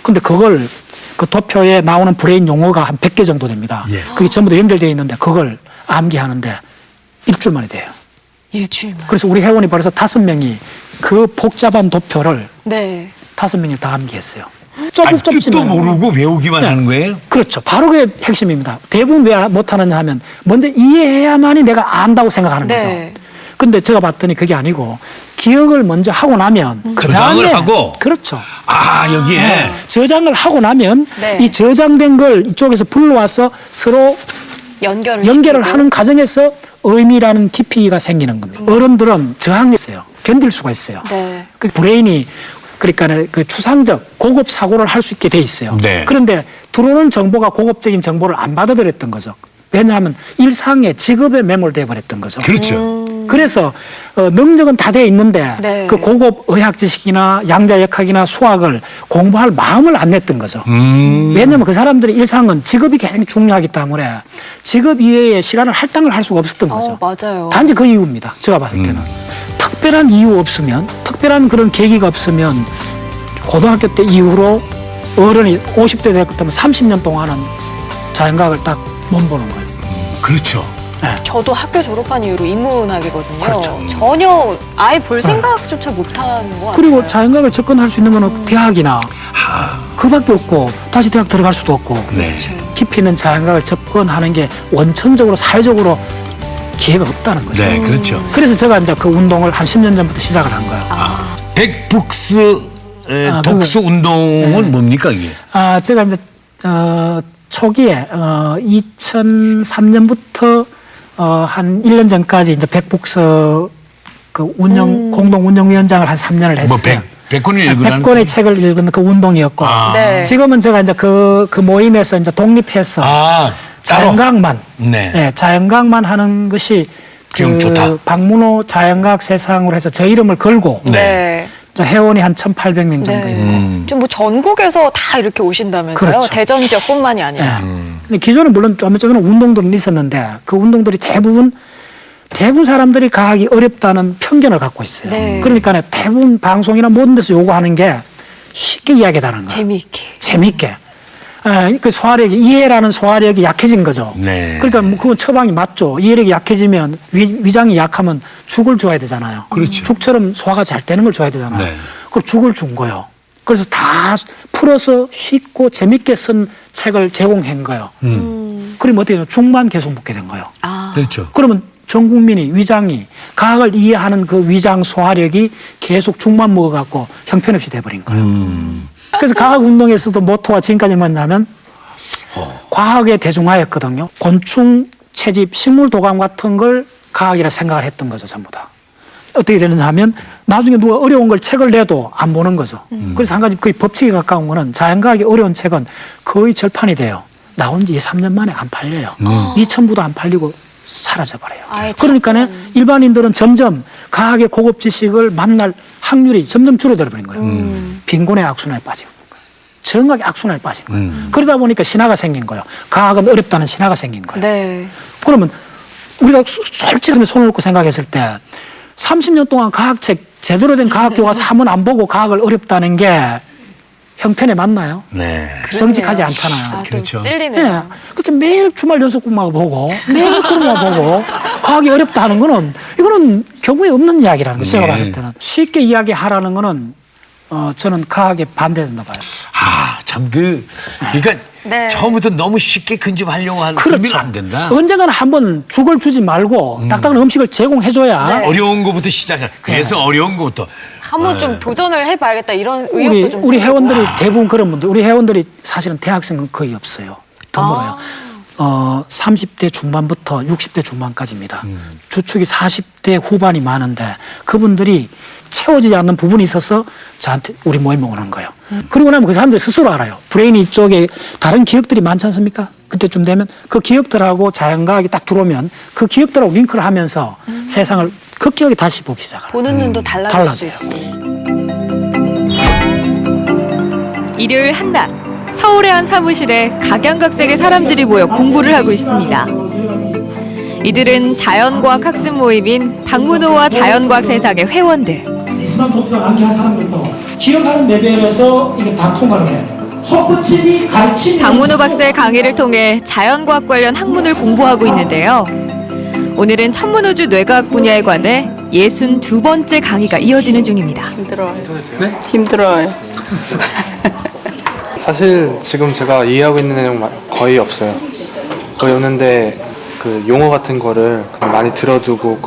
근데 그걸 그 도표에 나오는 브레인 용어가 한 100개 정도 됩니다. 예. 그게 전부 다 연결되어 있는데 그걸 암기하는데 일주일 만에 돼요. 일주일만. 그래서 우리 회원이 벌써 5명이 그 복잡한 도표를 네. 5명이 다 암기했어요. 뜻도 좁지만 모르고 외우기만 네. 하는 거예요? 그렇죠. 바로 그게 핵심입니다. 대부분 왜 못하느냐 하면 먼저 이해해야만이 내가 안다고 생각하는 거죠. 네. 근데 제가 봤더니 그게 아니고 기억을 먼저 하고 나면 그 다음에 저장을 하고? 그렇죠. 아, 여기에. 저장을 하고 나면 네. 이 저장된 걸 이쪽에서 불러와서 서로 연결을 연결을 시키고. 하는 과정에서 의미라는 깊이가 생기는 겁니다. 어른들은 저항이 있어요. 견딜 수가 있어요. 네. 그 브레인이 그러니까 그 추상적 고급 사고를 할 수 있게 돼 있어요. 네. 그런데 들어오는 정보가 고급적인 정보를 안 받아들였던 거죠. 왜냐하면 일상의 직업에 매몰돼 버렸던 거죠. 그렇죠. 그래서 능력은 다 돼 있는데 네. 그 고급 의학 지식이나 양자역학이나 수학을 공부할 마음을 안 냈던 거죠. 왜냐하면 그 사람들의 일상은 직업이 굉장히 중요하기 때문에 직업 이외의 시간을 할당을 할 수가 없었던 거죠. 맞아요. 단지 그 이유입니다. 제가 봤을 때는. 특별한 이유 없으면, 특별한 그런 계기가 없으면 고등학교 때 이후로 어른이 50대 됐다면 30년 동안은 자연과학을 딱 못 보는 거예요. 그렇죠. 저도 학교 졸업한 이후로 인문학이거든요. 그렇죠. 전혀 아예 볼 생각조차 못하는 것 같아요. 그리고 자연과학을 접근할 수 있는 거는 대학이나 그밖에 없고 다시 대학 들어갈 수도 없고 네. 깊이 있는 자연과학을 접근하는 게 원천적으로 사회적으로 기회가 없다는 거죠. 네, 그렇죠. 그래서 제가 이제 그 운동을 한 10년 전부터 시작을 한 거예요. 백북스 독서 운동은 뭡니까 이게? 제가 이제 초기에 2003년부터 한 1년 전까지 이제 백북서 그 공동 운영위원장을 한 3년을 했어요. 뭐 100권을 읽으라는 100권의 책을 읽은 그 운동이었고 네. 지금은 제가 이제 그 모임에서 이제 독립해서 따로. 자연과학만 네. 자연과학만 하는 것이 지금 좋다. 박문호 자연과학 세상으로 해서 저 이름을 걸고 네. 저 회원이 한 1,800명 정도 있고 좀 뭐 전국에서 다 이렇게 오신다면서요? 그렇죠. 대전 지역뿐만이 아니라. 근데 기존에 물론 좀 운동들은 있었는데 그 운동들이 대부분 사람들이 과학이 어렵다는 편견을 갖고 있어요. 네. 그러니까 대부분 방송이나 모든 데서 요구하는 게 쉽게 이야기하는 거예요. 재미있게. 재밌게. 그 소화력이 이해라는 소화력이 약해진 거죠. 네. 그러니까 뭐 그건 처방이 맞죠. 이해력이 약해지면 위장이 약하면 죽을 줘야 되잖아요. 그렇죠. 죽처럼 소화가 잘 되는 걸 줘야 되잖아요. 네. 그걸 죽을 준 거예요. 그래서 다 풀어서 쉽고 재밌게 쓴 책을 제공한 거예요. 그러면 어떻게 되냐? 죽만 계속 묻게 된 거예요. 그렇죠. 그러면 전 국민이 위장이 과학을 이해하는 그 위장 소화력이 계속 죽만 먹어갖고 형편없이 돼버린 거예요. 그래서 과학 운동에서도 모토가 지금까지 뭐냐면 과학의 대중화였거든요. 곤충 채집, 식물 도감 같은 걸 과학이라 생각을 했던 거죠, 전부 다. 어떻게 되느냐 하면 나중에 누가 어려운 걸 책을 내도 안 보는 거죠. 그래서 한 가지 거의 법칙에 가까운 거는 자연과학이 어려운 책은 거의 절판이 돼요. 나온 지 2, 3년 만에 안 팔려요. 2,000부도 안 팔리고 사라져버려요. 아예 그러니까 일반인들은 점점 과학의 고급 지식을 만날 확률이 점점 줄어들어 버린 거예요. 빈곤의 악순환에 빠지고 정확히 악순환에 빠진 거예요. 그러다 보니까 신화가 생긴 거예요. 과학은 어렵다는 신화가 생긴 거예요. 네. 그러면 우리가 솔직히 손을 놓고 생각했을 때 30년 동안 과학책 제대로 된 과학 교과서 한 번 안 보고 과학을 어렵다는 게 형편에 맞나요? 네. 정직하지 않잖아요. 좀 그렇죠. 찔리네요. 예. 그렇게 매일 주말 연속극만 보고 매일 그런 거 보고 과학이 어렵다 하는 거는 이거는 경우에 없는 이야기라는 거죠. 제가 네. 봤을 때는 쉽게 이야기하라는 거는 저는 과학에 반대된다 봐요. 참 그러니까 네. 처음부터 너무 쉽게 근접하려고 하는 그렇죠. 준비가 안 된다. 언젠가는 한번 죽을 주지 말고 딱딱한 음식을 제공해줘야 네. 어려운 것부터 시작을. 그래서 어려운 것부터. 한번 좀 도전을 해봐야겠다 이런 의욕도 우리 좀 우리 생기고. 회원들이 대부분 그런 분들, 우리 회원들이 사실은 대학생은 거의 없어요. 드물어요. 30대 중반부터 60대 중반까지입니다. 주축이 40대 후반이 많은데 그분들이 채워지지 않는 부분이 있어서 저한테 우리 모임에 오는 거예요. 그리고 나면 그 사람들이 스스로 알아요. 브레인 이쪽에 다른 기억들이 많지 않습니까? 그때쯤 되면 그 기억들하고 자연과학이 딱 들어오면 그 기억들하고 링크를 하면서 세상을 급격하게 다시 보기 시작해요. 보는 눈도 달라질 수 달라져요. 있고. 일요일 한낮 서울의 한 사무실에 각양각색의 사람들이 모여 공부를 하고 있습니다. 이들은 자연과학 학습 모임인 박문호와 자연과학 세상의 회원들. 리스만 도표가 암기한 사람들도 기억하는 레벨에서 이게 다 통과를 해야 돼요. 속붙임이 가르침이 박문호 박사의 강의를 통해 자연과학 관련 학문을 공부하고 있는데요. 오늘은 천문우주 뇌과학 분야에 관해 62번째 강의가 이어지는 중입니다. 힘들어요. 사실 지금 제가 이해하고 있는 내용 거의 없어요. 거의 없는데 그 용어 같은 거를 그냥 많이 들어두고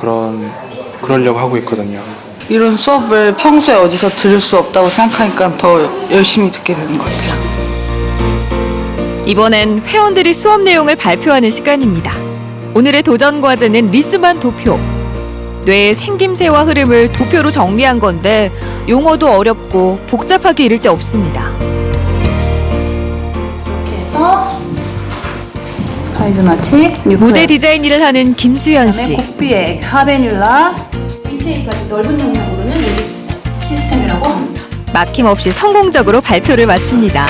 그러려고 하고 있거든요. 이런 수업을 평소에 어디서 들을 수 없다고 생각하니까 더 열심히 듣게 되는 것 같아요. 이번엔 회원들이 수업 내용을 발표하는 시간입니다. 오늘의 도전 과제는 리스만 도표. 뇌의 생김새와 흐름을 도표로 정리한 건데 용어도 어렵고 복잡하게 이를 데 없습니다. 그래서 카이즈마틱, 무대 디자인 일을 하는 김수현 씨. 곡비액, 하베뉴라, 인체까지 넓은 영역으로는 릴릭 시스템이라고 합니다. 막힘없이 성공적으로 발표를 마칩니다.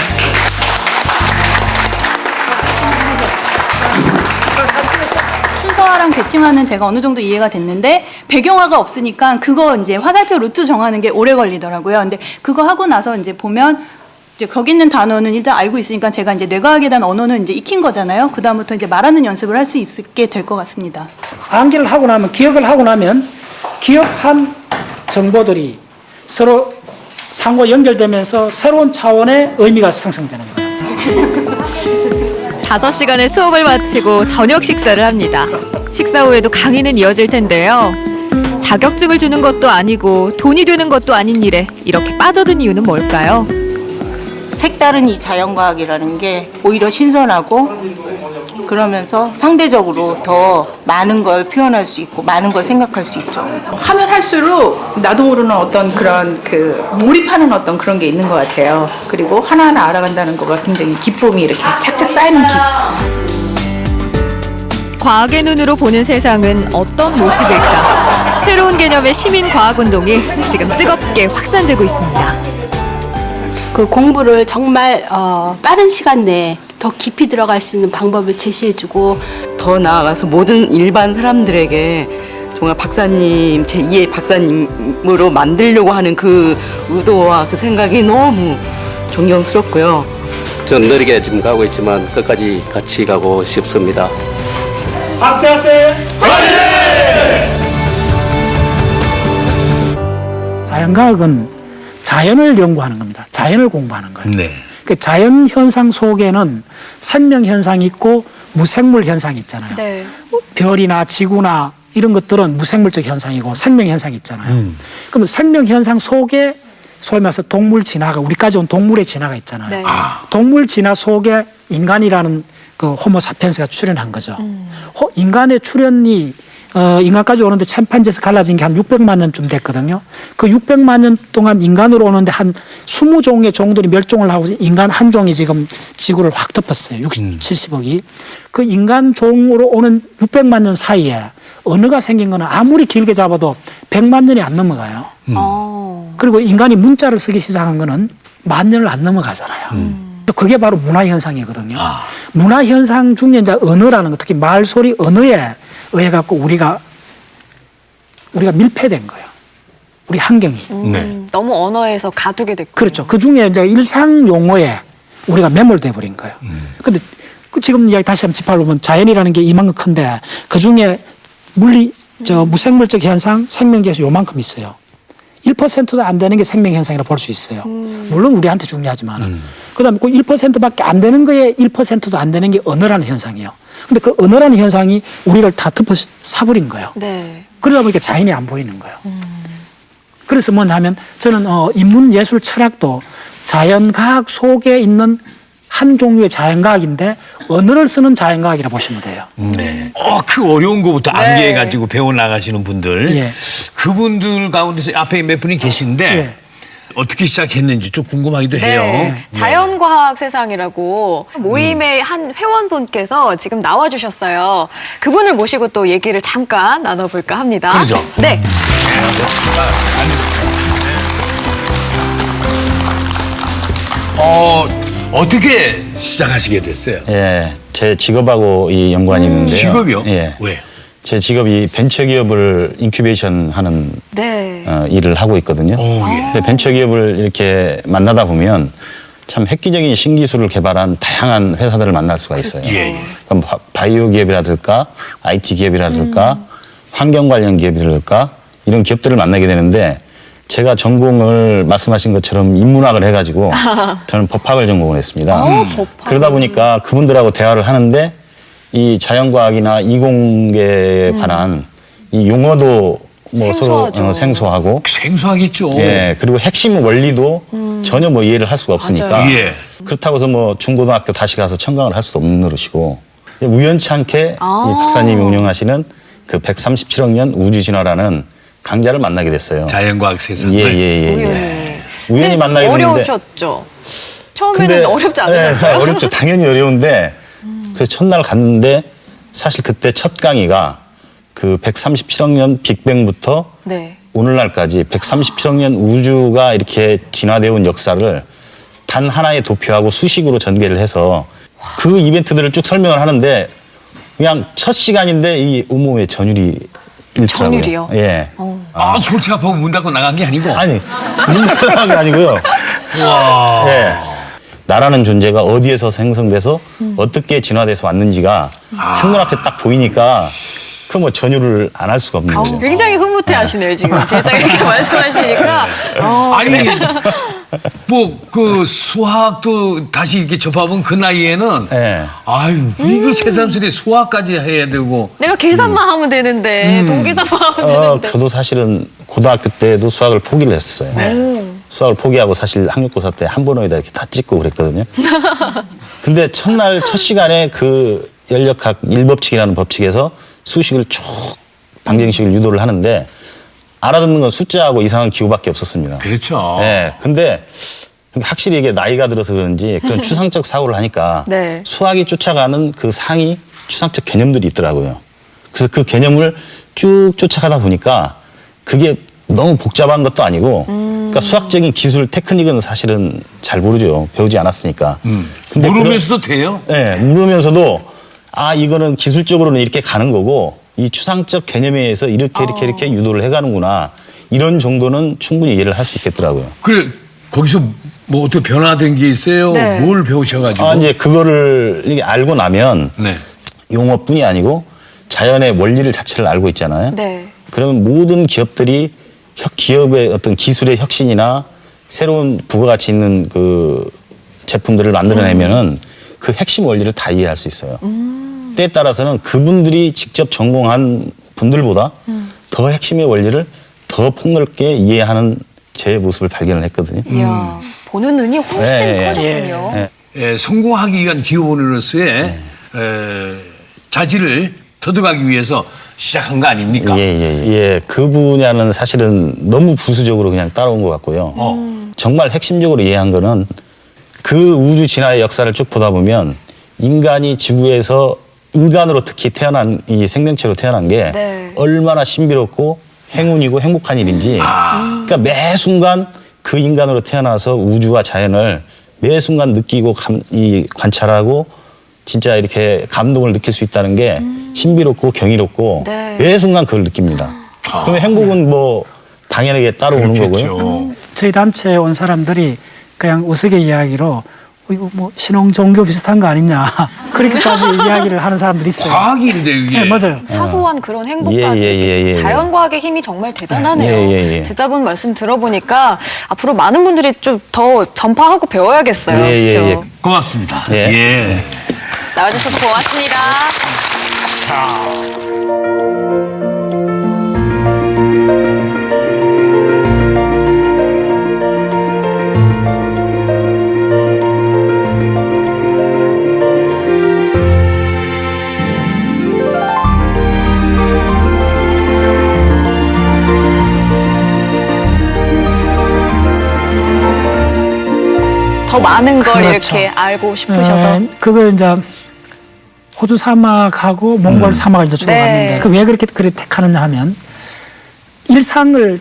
순서화랑 대칭화는 제가 어느 정도 이해가 됐는데 배경화가 없으니까 그거 이제 화살표 루트 정하는 게 오래 걸리더라고요. 근데 그거 하고 나서 이제 보면 이제 거기 있는 단어는 일단 알고 있으니까 제가 이제 뇌과학에 대한 언어는 이제 익힌 거잖아요. 그 다음부터 이제 말하는 연습을 할 수 있게 될 것 같습니다. 암기를 하고 나면 기억을 하고 나면 기억한 정보들이 서로 상호 연결되면서 새로운 차원의 의미가 상승되는 거예요. 5시간의 수업을 마치고 저녁 식사를 합니다. 식사 후에도 강의는 이어질 텐데요. 자격증을 주는 것도 아니고 돈이 되는 것도 아닌 일에 이렇게 빠져든 이유는 뭘까요? 색다른 이 자연과학이라는 게 오히려 신선하고 그러면서 상대적으로 더 많은 걸 표현할 수 있고 많은 걸 생각할 수 있죠. 하면 할수록 나도 모르는 어떤 그런 몰입하는 어떤 그런 게 있는 것 같아요. 그리고 하나하나 알아간다는 거가 굉장히 기쁨이 이렇게 착착 쌓이는 기쁨. 과학의 눈으로 보는 세상은 어떤 모습일까? 새로운 개념의 시민과학운동이 지금 뜨겁게 확산되고 있습니다. 그 공부를 정말 빠른 시간 내에 더 깊이 들어갈 수 있는 방법을 제시해주고 더 나아가서 모든 일반 사람들에게 정말 박사님, 제2의 박사님으로 만들려고 하는 그 의도와 그 생각이 너무 존경스럽고요. 전 느리게 지금 가고 있지만 끝까지 같이 가고 싶습니다. 박자세 자연과학은 자연을 연구하는 겁니다. 자연을 공부하는 거예요. 네. 그 자연 현상 속에는 생명 현상이 있고 무생물 현상이 있잖아요. 네. 별이나 지구나 이런 것들은 무생물적 현상이고 생명 현상이 있잖아요. 그러면 생명 현상 속에 소위 말해서 동물 진화가 우리까지 온 동물의 진화가 있잖아요. 네. 동물 진화 속에 인간이라는 그 호모사피엔스가 출현한 거죠. 인간의 출현이 인간까지 오는데 침팬지에서 갈라진 게 한 600만 년쯤 됐거든요. 그 600만 년 동안 인간으로 오는데 한 20종의 종들이 멸종을 하고 인간 한 종이 지금 지구를 확 덮었어요. 70억이. 그 인간 종으로 오는 600만 년 사이에 언어가 생긴 거는 아무리 길게 잡아도 100만 년이 안 넘어가요. 그리고 인간이 문자를 쓰기 시작한 거는 10,000년을 안 넘어가잖아요. 그게 바로 문화현상이거든요. 문화현상 중에 이제 언어라는 거, 특히 말소리 언어에 의해 갖고 우리가 밀폐된 거예요. 우리 환경이. 너무 언어에서 가두게 됐고. 그렇죠. 그 중에 이제 일상 용어에 우리가 매몰돼 버린 거예요. 근데 지금 이야기 다시 한번 짚어보면 자연이라는 게 이만큼 큰데 그 중에 무생물적 현상, 생명계에서 요만큼 있어요. 1%도 안 되는 게 생명 현상이라고 볼 수 있어요. 물론 우리한테 중요하지만은. 그다음에 그 1%밖에 안 되는 거에 1%도 안 되는 게 언어라는 현상이에요. 근데 그 언어라는 현상이 우리를 다 덮어 사버린 거예요. 네. 그러다 보니까 자연이 안 보이는 거예요. 그래서 뭐냐 하면 저는 인문 예술 철학도 자연과학 속에 있는 한 종류의 자연과학인데 언어를 쓰는 자연과학이라고 보시면 돼요. 네. 그 어려운 거부터 암기해가지고 배워나가시는 분들. 예. 그분들 가운데서 앞에 몇 분이 계신데 예. 어떻게 시작했는지 좀 궁금하기도 해요. 네. 자연과학 세상이라고 모임의 한 회원분께서 지금 나와주셨어요. 그분을 모시고 또 얘기를 잠깐 나눠볼까 합니다. 그러죠. 네. 어떻게 시작하시게 됐어요? 예, 제 직업하고 이 연관이 있는데요. 직업이요? 예. 왜? 제 직업이 벤처기업을 인큐베이션 하는 네. 일을 하고 있거든요. 근데 벤처기업을 이렇게 만나다 보면 참 획기적인 신기술을 개발한 다양한 회사들을 만날 수가 있어요. 예. 그럼 바이오 기업이라든가 IT 기업이라든가 환경 관련 기업이라든가 이런 기업들을 만나게 되는데 제가 전공을 말씀하신 것처럼 인문학을 해가지고 저는 법학을 전공을 했습니다. 그러다 보니까 그분들하고 대화를 하는데 이 자연과학이나 이공계에 관한 이 용어도 뭐 서로 생소하고 생소하겠죠. 예, 그리고 핵심 원리도 전혀 뭐 이해를 할 수가 없으니까 예. 그렇다고 해서 뭐 중고등학교 다시 가서 청강을 할 수도 없는 노릇이고 우연치 않게 이 박사님이 운영하시는 그 137억 년 우주진화라는 강좌를 만나게 됐어요. 자연과학 세상을. 예. 우연히 만나게 됐는데 어려우셨죠? 처음에는 어렵지 않으셨어요? 네, 어렵죠. 당연히 어려운데 그래서 첫날 갔는데 사실 그때 첫 강의가 그 137억 년 빅뱅부터 네. 오늘날까지 137억 년 우주가 이렇게 진화되어 온 역사를 단 하나의 도표하고 수식으로 전개를 해서 그 이벤트들을 쭉 설명을 하는데 그냥 첫 시간인데 이 온몸에 전율이 일더라고요. 전율이요? 예. 골치 아파서 문 닫고 나간 게 아니고. 아니, 문 닫고 나간 게 아니고요. 와. 예. 나라는 존재가 어디에서 생성돼서 어떻게 진화돼서 왔는지가 한눈앞에 딱 보이니까 그 뭐 전율을 안 할 수가 없는 거죠. 굉장히 흐뭇해 하시네요, 지금. 제가 이렇게 말씀하시니까. 아니, 뭐, 그 수학도 다시 이렇게 접하면 그 나이에는 예. 아유, 이거 새삼스레 수학까지 해야 되고. 내가 계산만 하면 되는데, 동계산만 하면 되는데. 저도 사실은 고등학교 때도 수학을 포기를 했었어요. 수학을 포기하고 사실 학력고사 때 한 번호에다 이렇게 다 찍고 그랬거든요. 근데 첫날 첫 시간에 그 연력학 1법칙이라는 법칙에서 수식을 쭉 방정식을 유도를 하는데 알아듣는 건 숫자하고 이상한 기호밖에 없었습니다. 그렇죠. 네, 근데 확실히 이게 나이가 들어서 그런지 그런 추상적 사고를 하니까 네. 수학이 쫓아가는 그 상위 추상적 개념들이 있더라고요. 그래서 그 개념을 쭉 쫓아가다 보니까 그게 너무 복잡한 것도 아니고 그러니까 수학적인 기술 테크닉은 사실은 잘 모르죠. 배우지 않았으니까. 근데 모르면서도 돼요? 네, 모르면서도 이거는 기술적으로는 이렇게 가는 거고 이 추상적 개념에 의해서 이렇게 유도를 해가는구나. 이런 정도는 충분히 이해를 할 수 있겠더라고요. 그래, 거기서 뭐 어떻게 변화된 게 있어요? 네. 뭘 배우셔가지고? 이제 그거를 이렇게 알고 나면 네. 용어뿐이 아니고 자연의 원리를 자체를 알고 있잖아요. 네. 그러면 모든 기업들이 기업의 어떤 기술의 혁신이나 새로운 부가가치 있는 그 제품들을 만들어내면은 그 핵심 원리를 다 이해할 수 있어요. 때에 따라서는 그분들이 직접 전공한 분들보다 더 핵심의 원리를 더 폭넓게 이해하는 제 모습을 발견을 했거든요. 이야, 보는 눈이 훨씬 커졌군요. 성공하기 위한 기업원으로서의 자질을 터득하기 위해서 시작한 거 아닙니까? 예. 그 분야는 사실은 너무 부수적으로 그냥 따라온 것 같고요. 정말 핵심적으로 이해한 거는 그 우주 진화의 역사를 쭉 보다 보면 인간이 지구에서 인간으로 특히 태어난 이 생명체로 태어난 게 네. 얼마나 신비롭고 행운이고 행복한 일인지 그러니까 매 순간 그 인간으로 태어나서 우주와 자연을 매 순간 느끼고 관찰하고 진짜 이렇게 감동을 느낄 수 있다는 게 신비롭고 경이롭고 네. 매 순간 그걸 느낍니다. 그러면 행복은 뭐 당연하게 따라오는 거고요. 저희 단체에 온 사람들이 그냥 우스개 이야기로 이거 뭐 신흥 종교 비슷한 거 아니냐 그렇게까지 이야기를 하는 사람들이 있어요. 과학인데 이게. 네, 맞아요. 사소한 그런 행복까지 예. 자연과학의 힘이 정말 대단하네요. 예. 제자분 말씀 들어보니까 앞으로 많은 분들이 좀 더 전파하고 배워야겠어요. 그렇죠? 고맙습니다. 예. 예. 나와주셔서 고맙습니다. 더 많은 걸 그렇죠. 이렇게 알고 싶으셔서. 그걸 이제 호주 사막하고 몽골 사막을 이제 주로 네. 갔는데 그 왜 그렇게 택하느냐 하면 일상을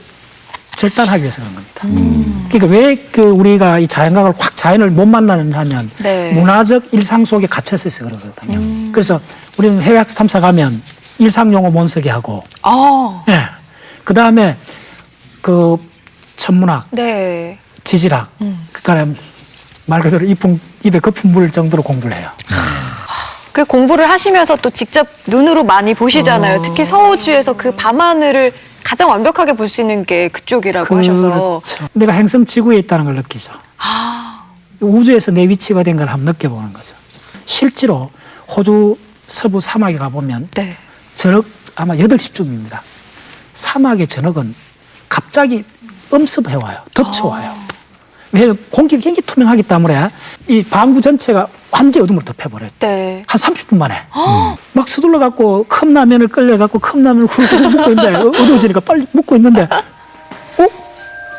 절단하기 위해서 그런 겁니다. 그러니까 왜 그 우리가 이 자연과학을 확 자연을 못 만나느냐 하면 네. 문화적 일상 속에 갇혀서 있어 그러거든요. 그래서 우리는 해외 학습 탐사 가면 일상 용어 못 쓰게 하고, 예. 그 다음에 그 천문학, 네. 지질학, 그러니까 말 그대로 입에 거품 물 정도로 공부를 해요. 그 공부를 하시면서 또 직접 눈으로 많이 보시잖아요. 특히 서호주에서 그 밤하늘을 가장 완벽하게 볼 수 있는 게 그쪽이라고 하셔서. 그렇죠. 내가 행성 지구에 있다는 걸 느끼죠. 우주에서 내 위치가 된 걸 한번 느껴보는 거죠. 실제로 호주 서부 사막에 가보면 네. 저녁 아마 8시쯤입니다. 사막의 저녁은 갑자기 엄습해와요. 덮쳐와요. 왜냐하면 공기가 굉장히 투명하기 때문에 이 방구 전체가 완전히 어둠으로 덮여버려요. 네. 한 30분 만에. 막 서둘러 갖고 컵라면을 끌려갖고 컵라면을 훌훌 먹고 있는데 어두워지니까 빨리 먹고 있는데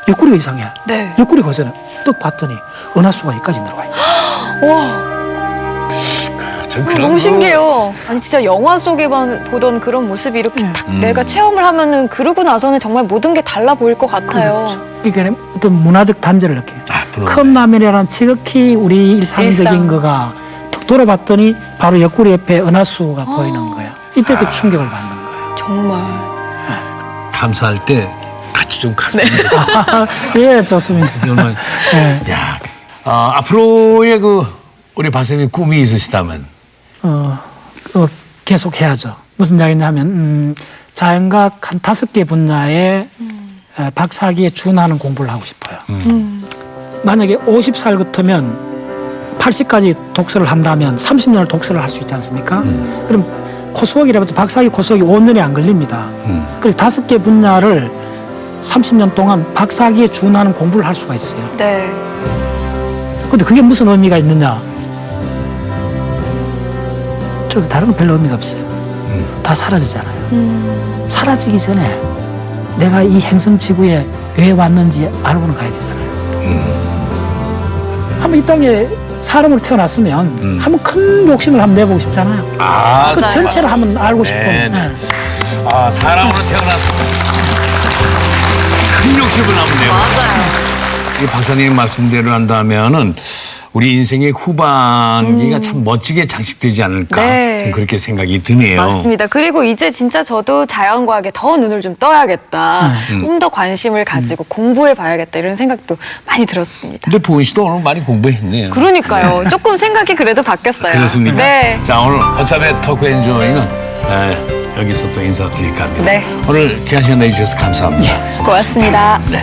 옆구리가 이상해. 네. 옆구리가 거잖아요. 또 봤더니 은하수가 여기까지 내려와 있네. 와. 전 너무 신기해요. 아니 진짜 영화 속에만 보던 그런 모습이 이렇게 딱 내가 체험을 하면은 그러고 나서는 정말 모든 게 달라 보일 것 같아요. 그러니까 어떤 문화적 단절을 느껴요. 부러워요. 컵라면이라는 지극히 우리 일상적인 일상. 거가 툭 돌아봤더니 바로 옆구리 옆에 은하수가 보이는 거예요. 이때 그 충격을 받는 거예요. 정말. 탐사할 때 같이 좀 갔으면 예, 좋습니다. 정말. 예. 야, 앞으로의 그 우리 박사님 꿈이 있으시다면 계속 해야죠. 무슨 이야기냐면 자연과학 한 5개 분야에 박사학위에 준하는 공부를 하고 싶어요. 만약에 50살 같으면 80까지 독서를 한다면 30년을 독서를 할 수 있지 않습니까? 그럼 코스웍이라고 해서 박사학위 코스웍이 5년이 안 걸립니다. 그래서 5개 분야를 30년 동안 박사학위에 준하는 공부를 할 수가 있어요. 네. 근데 그게 무슨 의미가 있느냐? 저 다른 건 별로 의미가 없어요. 다 사라지잖아요. 사라지기 전에 내가 이 행성 지구에 왜 왔는지 알고는 가야 되잖아요. 한번 이 땅에 사람으로 태어났으면 한번 큰 욕심을 한번 내보고 싶잖아요. 그 전체를 한번 알고 싶은. 네. 사람으로 태어났습니다. 큰 욕심을 한번 내요. 맞아요. 이 박사님 말씀대로 한다면은 우리 인생의 후반기가 참 멋지게 장식되지 않을까. 네. 좀 그렇게 생각이 드네요. 맞습니다. 그리고 이제 진짜 저도 자연과학에 더 눈을 좀 떠야겠다. 좀 더 관심을 가지고 공부해 봐야겠다. 이런 생각도 많이 들었습니다. 근데 보은 씨도 오늘 많이 공부했네요. 그러니까요. 조금 생각이 그래도 바뀌었어요. 그렇습니까? 네. 자, 오늘 허참의 토크 엔조이는 여기서 또 인사드릴까 합니다. 네. 오늘 귀한 시간 내주셔서 감사합니다. 고맙습니다. 네.